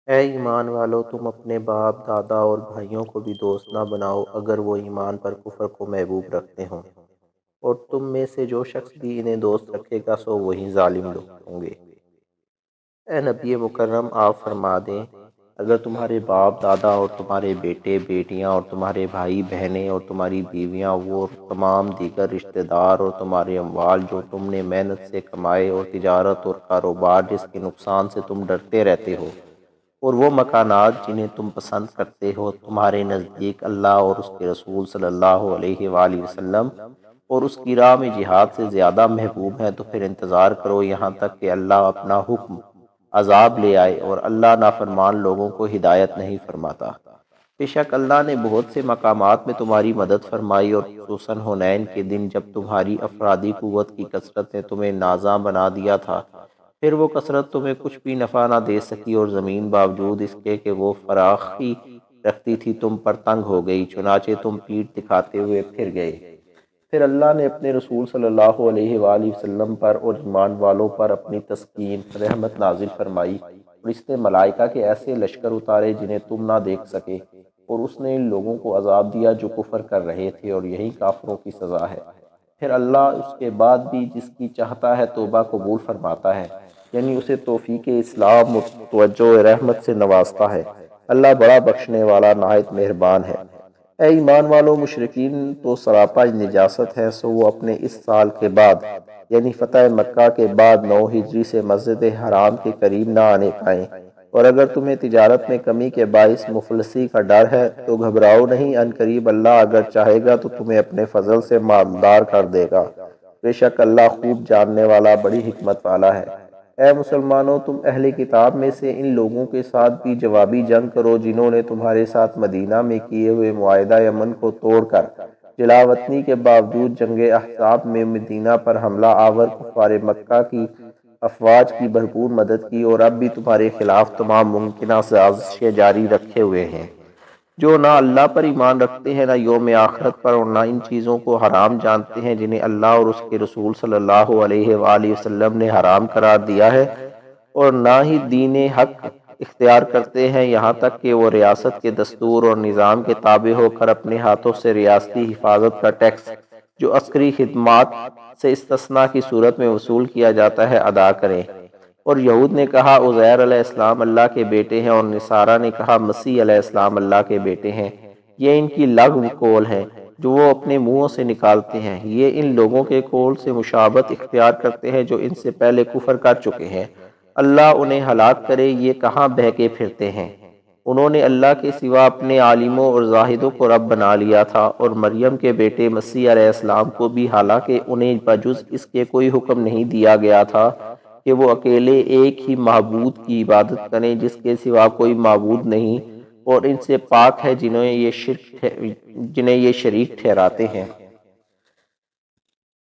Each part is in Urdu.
اے ایمان والو، تم اپنے باپ دادا اور بھائیوں کو بھی دوست نہ بناؤ اگر وہ ایمان پر کفر کو محبوب رکھتے ہوں، اور تم میں سے جو شخص بھی انہیں دوست رکھے گا سو وہی ظالم لوگ ہوں گے۔ اے نبی مکرم، آپ فرما دیں، اگر تمہارے باپ دادا اور تمہارے بیٹے بیٹیاں اور تمہارے بھائی بہنیں اور تمہاری بیویاں وہ تمام دیگر رشتہ دار اور تمہارے اموال جو تم نے محنت سے کمائے اور تجارت اور کاروبار جس کے نقصان سے تم ڈرتے رہتے ہو، اور وہ مکانات جنہیں تم پسند کرتے ہو تمہارے نزدیک اللہ اور اس کے رسول صلی اللہ علیہ وآلہ وسلم اور اس کی راہ میں جہاد سے زیادہ محبوب ہیں، تو پھر انتظار کرو یہاں تک کہ اللہ اپنا حکم عذاب لے آئے، اور اللہ نافرمان لوگوں کو ہدایت نہیں فرماتا۔ بے شک اللہ نے بہت سے مقامات میں تمہاری مدد فرمائی، اور خصوصاً حنین کے دن جب تمہاری افرادی قوت کی کثرت نے تمہیں نازاں بنا دیا تھا، پھر وہ کثرت تمہیں کچھ بھی نفع نہ دے سکی، اور زمین باوجود اس کے کہ وہ فراخی رکھتی تھی تم پر تنگ ہو گئی، چنانچہ تم پیٹھ دکھاتے ہوئے پھر گئے۔ پھر اللہ نے اپنے رسول صلی اللہ علیہ وآلہ وسلم پر اور ایمان والوں پر اپنی تسکین رحمت نازل فرمائی، اور اس نے ملائکہ کے ایسے لشکر اتارے جنہیں تم نہ دیکھ سکے، اور اس نے ان لوگوں کو عذاب دیا جو کفر کر رہے تھے، اور یہی کافروں کی سزا ہے۔ پھر اللہ اس کے بعد بھی جس کی چاہتا ہے توبہ قبول فرماتا ہے، یعنی اسے توفیق اسلام و توجہ رحمت سے نوازتا ہے۔ اللہ بڑا بخشنے والا نہایت مہربان ہے۔ اے ایمان والو، مشرکین تو سراپا نجاست ہیں، سو وہ اپنے اس سال کے بعد یعنی فتح مکہ کے بعد 9 ہجری سے مسجد حرام کے قریب نہ آنے پائیں، اور اگر تمہیں تجارت میں کمی کے باعث مفلسی کا ڈر ہے تو گھبراؤ نہیں، ان قریب اللہ اگر چاہے گا تو تمہیں اپنے فضل سے مالدار کر دے گا، بے شک اللہ خوب جاننے والا بڑی حکمت والا ہے۔ اے مسلمانوں، تم اہل کتاب میں سے ان لوگوں کے ساتھ بھی جوابی جنگ کرو جنہوں نے تمہارے ساتھ مدینہ میں کیے ہوئے معاہدہ امن کو توڑ کر جلاوطنی کے باوجود جنگ احزاب میں مدینہ پر حملہ آور کفار مکہ کی افواج کی بھرپور مدد کی، اور اب بھی تمہارے خلاف تمام ممکنہ سازشیں جاری رکھے ہوئے ہیں۔ جو نہ اللہ پر ایمان رکھتے ہیں، نہ یوم آخرت پر، اور نہ ان چیزوں کو حرام جانتے ہیں جنہیں اللہ اور اس کے رسول صلی اللہ علیہ وآلہ وسلم نے حرام قرار دیا ہے، اور نہ ہی دین حق اختیار کرتے ہیں، یہاں تک کہ وہ ریاست کے دستور اور نظام کے تابع ہو کر اپنے ہاتھوں سے ریاستی حفاظت کا ٹیکس جو عسکری خدمات سے استثناء کی صورت میں وصول کیا جاتا ہے ادا کریں۔ اور یہود نے کہا عزیر علیہ السلام اللہ کے بیٹے ہیں، اور نصارہ نے کہا مسیح علیہ السلام اللہ کے بیٹے ہیں۔ یہ ان کی لغو قول ہیں جو وہ اپنے منہوں سے نکالتے ہیں، یہ ان لوگوں کے قول سے مشابہت اختیار کرتے ہیں جو ان سے پہلے کفر کر چکے ہیں۔ اللہ انہیں ہلاک کرے، یہ کہاں بہکے پھرتے ہیں۔ انہوں نے اللہ کے سوا اپنے عالموں اور زاہدوں کو رب بنا لیا تھا، اور مریم کے بیٹے مسیح علیہ السلام کو بھی، حالانکہ انہیں بجز اس کے کوئی حکم نہیں دیا گیا تھا کہ وہ اکیلے ایک ہی معبود کی عبادت کریں جس کے سوا کوئی معبود نہیں، اور ان سے پاک ہے جنہیں یہ شریک ٹھہراتے ہیں۔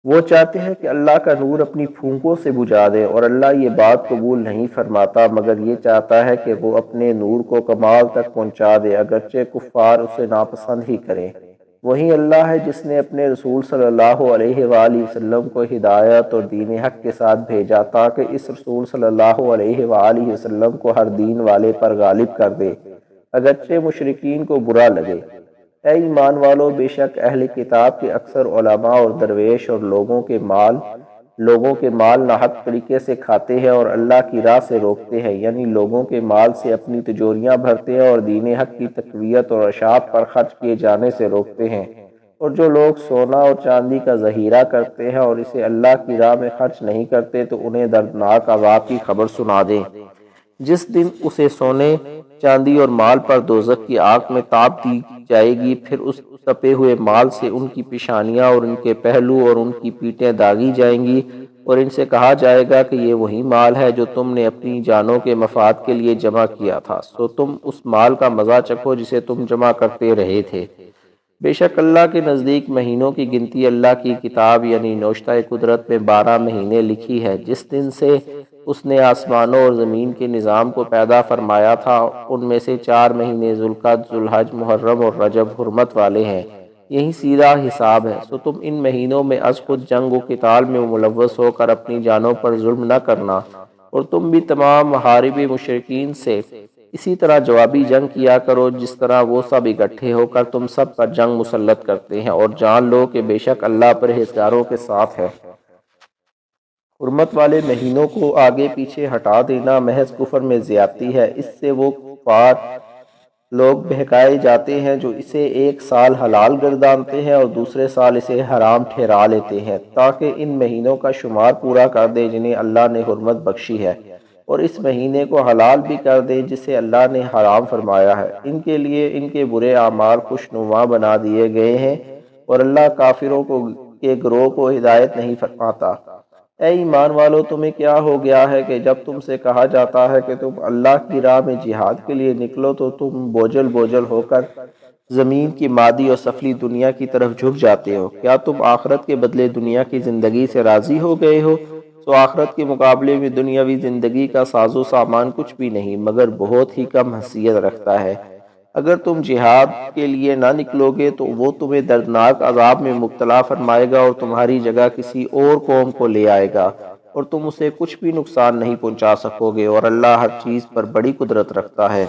وہ چاہتے ہیں کہ اللہ کا نور اپنی پھونکوں سے بجھا دے، اور اللہ یہ بات قبول نہیں فرماتا، مگر یہ چاہتا ہے کہ وہ اپنے نور کو کمال تک پہنچا دے، اگرچہ کفار اسے ناپسند ہی کریں۔ وہی اللہ ہے جس نے اپنے رسول صلی اللہ علیہ وآلہ وسلم کو ہدایت اور دین حق کے ساتھ بھیجا تاکہ اس رسول صلی اللہ علیہ وآلہ وسلم کو ہر دین والے پر غالب کر دے، اگرچہ مشرکین کو برا لگے۔ اے ایمان والو، بے شک اہل کتاب کے اکثر علماء اور درویش اور لوگوں کے مال ناحق طریقے سے کھاتے ہیں اور اللہ کی راہ سے روکتے ہیں، یعنی لوگوں کے مال سے اپنی تجوریاں بھرتے ہیں اور دین حق کی تقویت اور اشاعت پر خرچ کیے جانے سے روکتے ہیں۔ اور جو لوگ سونا اور چاندی کا ذخیرہ کرتے ہیں اور اسے اللہ کی راہ میں خرچ نہیں کرتے تو انہیں دردناک عذاب کی خبر سنا دیں، جس دن اسے سونے چاندی اور مال پر دوزخ کی آگ میں تاپ دی جائے گی، پھر اس تپے ہوئے مال سے ان کی پیشانیاں اور ان کے پہلو اور ان کی پیٹیں داغی جائیں گی، اور ان سے کہا جائے گا کہ یہ وہی مال ہے جو تم نے اپنی جانوں کے مفاد کے لیے جمع کیا تھا، سو تم اس مال کا مزہ چکھو جسے تم جمع کرتے رہے تھے۔ بے شک اللہ کے نزدیک مہینوں کی گنتی اللہ کی کتاب یعنی نوشتہ قدرت میں 12 مہینے لکھی ہے، جس دن سے اس نے آسمانوں اور زمین کے نظام کو پیدا فرمایا تھا، ان میں سے 4 مہینے ذوالقعدہ، ذوالحج، محرم اور رجب حرمت والے ہیں، یہی سیدھا حساب ہے۔ سو تم ان مہینوں میں از خود جنگ و قتال میں ملوث ہو کر اپنی جانوں پر ظلم نہ کرنا، اور تم بھی تمام محارب مشرکین سے اسی طرح جوابی جنگ کیا کرو جس طرح وہ سب اکٹھے ہو کر تم سب پر جنگ مسلط کرتے ہیں، اور جان لو کہ بے شک اللہ پرہیزگاروں کے ساتھ ہے۔ حرمت والے مہینوں کو آگے پیچھے ہٹا دینا محض کفر میں زیادتی ہے۔ اس سے وہ کفار لوگ بہکائے جاتے ہیں جو اسے ایک سال حلال گردانتے ہیں اور دوسرے سال اسے حرام ٹھہرا لیتے ہیں، تاکہ ان مہینوں کا شمار پورا کر دے جنہیں اللہ نے حرمت بخشی ہے، اور اس مہینے کو حلال بھی کر دے جسے اللہ نے حرام فرمایا ہے۔ ان کے لیے ان کے برے اعمال خوشنما بنا دیے گئے ہیں، اور اللہ کافروں کے گروہ کو ہدایت نہیں فرماتا۔ اے ایمان والو، تمہیں کیا ہو گیا ہے کہ جب تم سے کہا جاتا ہے کہ تم اللہ کی راہ میں جہاد کے لیے نکلو تو تم بوجھل بوجھل ہو کر زمین کی مادی اور سفلی دنیا کی طرف جھک جاتے ہو؟ کیا تم آخرت کے بدلے دنیا کی زندگی سے راضی ہو گئے ہو؟ سو آخرت کے مقابلے میں دنیاوی زندگی کا ساز و سامان کچھ بھی نہیں مگر بہت ہی کم حیثیت رکھتا ہے۔ اگر تم جہاد کے لیے نہ نکلو گے تو وہ تمہیں دردناک عذاب میں مبتلا فرمائے گا اور تمہاری جگہ کسی اور قوم کو لے آئے گا، اور تم اسے کچھ بھی نقصان نہیں پہنچا سکو گے، اور اللہ ہر چیز پر بڑی قدرت رکھتا ہے۔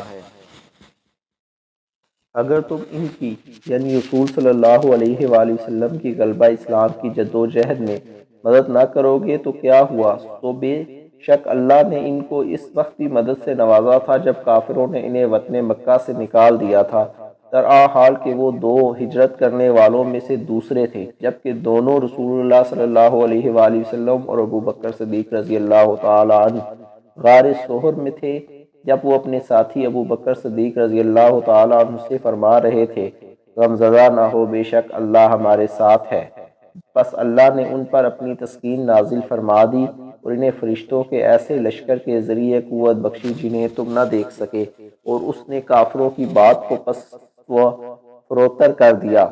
اگر تم ان کی یعنی رسول صلی اللہ علیہ وآلہ وسلم کی غلبہ اسلام کی جدوجہد میں مدد نہ کرو گے تو کیا ہوا؟ تو بے شک اللہ نے ان کو اس وقت بھی مدد سے نوازا تھا جب کافروں نے انہیں وطن مکہ سے نکال دیا تھا، در حال کہ وہ دو ہجرت کرنے والوں میں سے دوسرے تھے، جبکہ دونوں رسول اللہ صلی اللہ علیہ وآلہ وسلم اور ابو بکر صدیق رضی اللہ تعالی عنہ غار سہر میں تھے، جب وہ اپنے ساتھی ابو بکر صدیق رضی اللہ تعالی عنہ سے فرما رہے تھے، غمزدہ نہ ہو، بے شک اللہ ہمارے ساتھ ہے۔ بس اللہ نے ان پر اپنی تسکین نازل فرما دی اور انہیں فرشتوں کے ایسے لشکر کے ذریعے قوت بخشی جنہیں تم نہ دیکھ سکے، اور اس نے کافروں کی بات کو پس و فروتر کر دیا،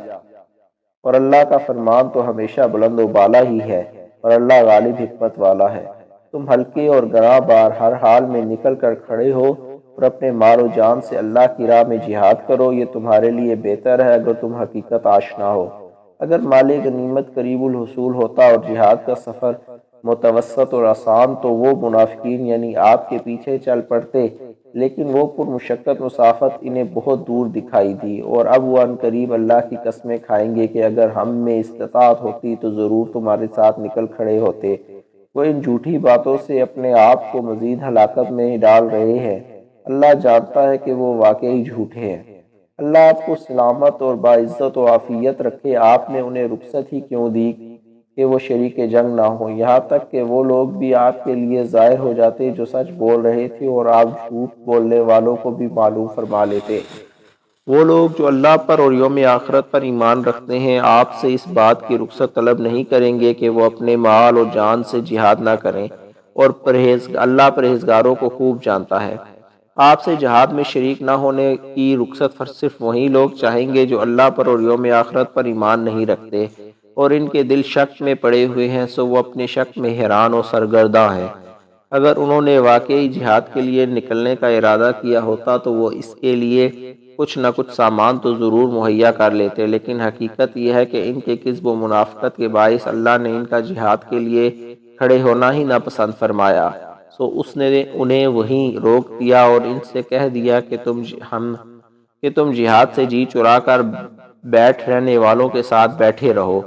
اور اللہ کا فرمان تو ہمیشہ بلند و بالا ہی ہے، اور اللہ غالب حکمت والا ہے۔ تم ہلکے اور گراں بار ہر حال میں نکل کر کھڑے ہو اور اپنے مال و جان سے اللہ کی راہ میں جہاد کرو، یہ تمہارے لیے بہتر ہے اگر تم حقیقت آشنا ہو۔ اگر مال غنیمت قریب الحصول ہوتا اور جہاد کا سفر متوسط اور آسان تو وہ منافقین یعنی آپ کے پیچھے چل پڑتے، لیکن وہ پر مشقت مسافت انہیں بہت دور دکھائی دی، اور اب وہ ان قریب اللہ کی قسمیں کھائیں گے کہ اگر ہم میں استطاعت ہوتی تو ضرور تمہارے ساتھ نکل کھڑے ہوتے۔ وہ ان جھوٹی باتوں سے اپنے آپ کو مزید ہلاکت میں ڈال رہے ہیں، اللہ جانتا ہے کہ وہ واقعی جھوٹے ہیں۔ اللہ آپ کو سلامت اور باعزت و عافیت رکھے، آپ نے انہیں رخصت ہی کیوں دی کہ وہ شریک جنگ نہ ہوں، یہاں تک کہ وہ لوگ بھی آپ کے لیے ظاہر ہو جاتے جو سچ بول رہے تھے، اور آپ جھوٹ بولنے والوں کو بھی معلوم فرما لیتے۔ وہ لوگ جو اللہ پر اور یوم آخرت پر ایمان رکھتے ہیں آپ سے اس بات کی رخصت طلب نہیں کریں گے کہ وہ اپنے مال اور جان سے جہاد نہ کریں، اور اللہ پرہیزگاروں کو خوب جانتا ہے۔ آپ سے جہاد میں شریک نہ ہونے کی رخصت صرف وہی لوگ چاہیں گے جو اللہ پر اور یوم آخرت پر ایمان نہیں رکھتے، اور ان کے دل شک میں پڑے ہوئے ہیں، سو وہ اپنے شک میں حیران اور سرگرداں ہیں۔ اگر انہوں نے واقعی جہاد کے لیے نکلنے کا ارادہ کیا ہوتا تو وہ اس کے لیے کچھ نہ کچھ سامان تو ضرور مہیا کر لیتے، لیکن حقیقت یہ ہے کہ ان کے کذب و منافقت کے باعث اللہ نے ان کا جہاد کے لیے کھڑے ہونا ہی ناپسند فرمایا، سو اس نے انہیں وہیں روک دیا اور ان سے کہہ دیا کہ تم جہاد سے جی چرا کر بیٹھ رہنے والوں کے ساتھ بیٹھے رہو۔